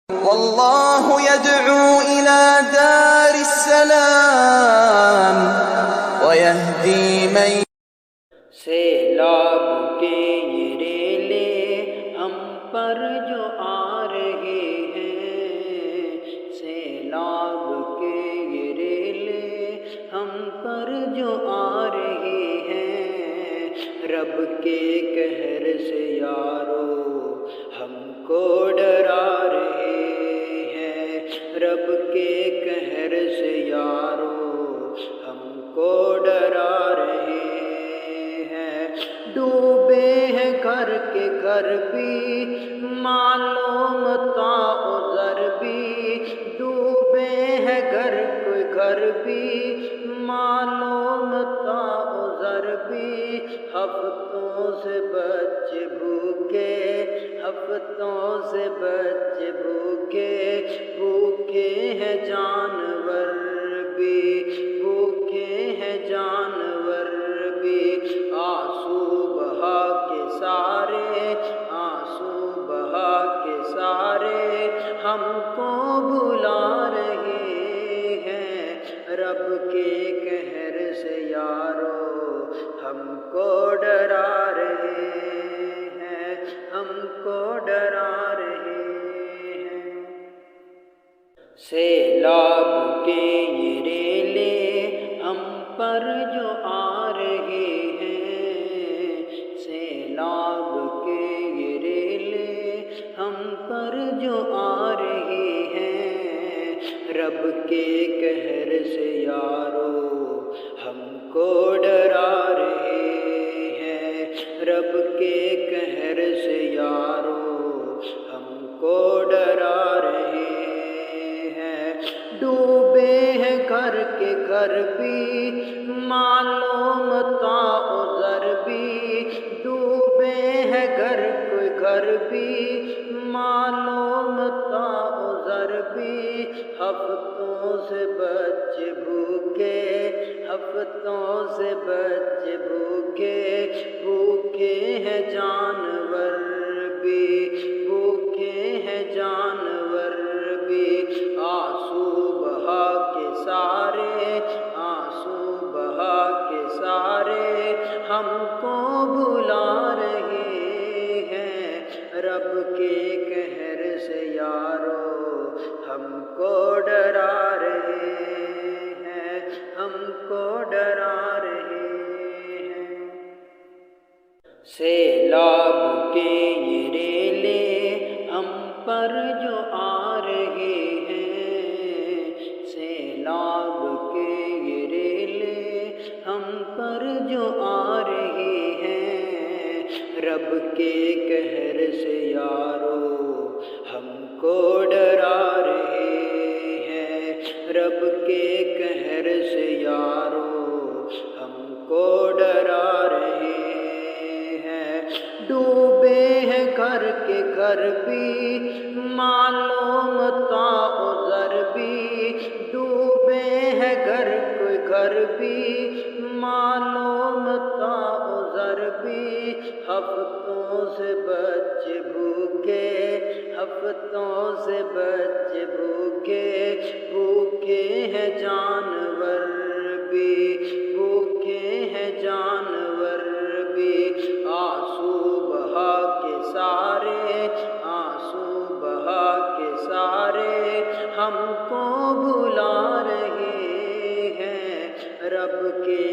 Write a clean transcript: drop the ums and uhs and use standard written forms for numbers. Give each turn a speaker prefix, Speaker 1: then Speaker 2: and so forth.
Speaker 1: والله يدعو إلى دار السلام ويهدي من
Speaker 2: سیلاب کے یہ ریلے ہم پر جو آ رہے ہیں، سیلاب کے یہ ریلے ہم پر جو آ رہے ہیں، رب کے قہر سے یارو ہم کو ڈرا رہے ہیں، رب کے قہر سے یارو ہم کو ڈرا رہے ہیں۔ ڈوبے ہیں گھر کے گھر بھی، مال و متاع و زر بھی، ڈوبے ہیں گھر کے گھر بھی، مال و متاع و زر بھی، ہفتوں سے بچے بھوکے، ہفتوں سے بچے بھوکے، بھوکے ہیں جانور بھی، بھوکے ہیں جانور بھی، آنسو بہا کے سارے، آنسو بہا کے سارے ہم کو بلا رہے ہیں، رب کے قہر سے یارو ہم کو ڈرا رہے ہیں، ہم کو ڈرا رہے ہیں۔ سیلاب کے یہ ریلے ہم پر جو آ رہے ہیں، سیلاب کے یہ ریلے ہم پر جو آ رہے ہیں، رب کے قہر سے یارو ہم کو ڈرا رہے ہیں، رب کے قہر سے یارو ہم کو ڈرا رہے ہیں۔ ڈوبے ہیں گھر کے گھر بھی، مال و متاع و زر بھی، ڈوبے ہیں گھر کے گھر بھی، مال و متاع و زر بھی، ہفتوں سے بچے بھوکے، ہفتوں سے بچے بھوکے، بھوکے ہیں جانور بھی، بھوکے ہیں جانور بھی، آنسو بہا کے سارے، آنسو بہا کے سارے ہم کو بلا رہے ہیں، رب کے قہر سے یارو ہم کو ڈرا رہے ہیں، ہم کو ڈرا رہے ہیں۔ سیلاب کے یہ ریلے ہم پر جو آ رہے ہیں، سیلاب کے یہ ریلے ہم پر جو آ رہے ہیں، رب کے قہر سے یارو ہم کو ڈرا رہے ہیں، رب کے قہر سے یارو ہم کو ڈرا رہے ہیں۔ ڈوبے ہیں گھر کے گھر بھی، مال و متاع و زر بھی، ڈوبے ہیں گھر کے گھر بھی، مال و متاع و زر بھی، ہفتوں سے بچے بھوکے، ہفتوں سے بچے بھوکے، بھوکے ہیں جانور بھی، بھوکے ہیں جانور بھی، آنسو بہا کے سارے، آنسو بہا کے سارے ہم کو بلا رہے ہیں، رب کے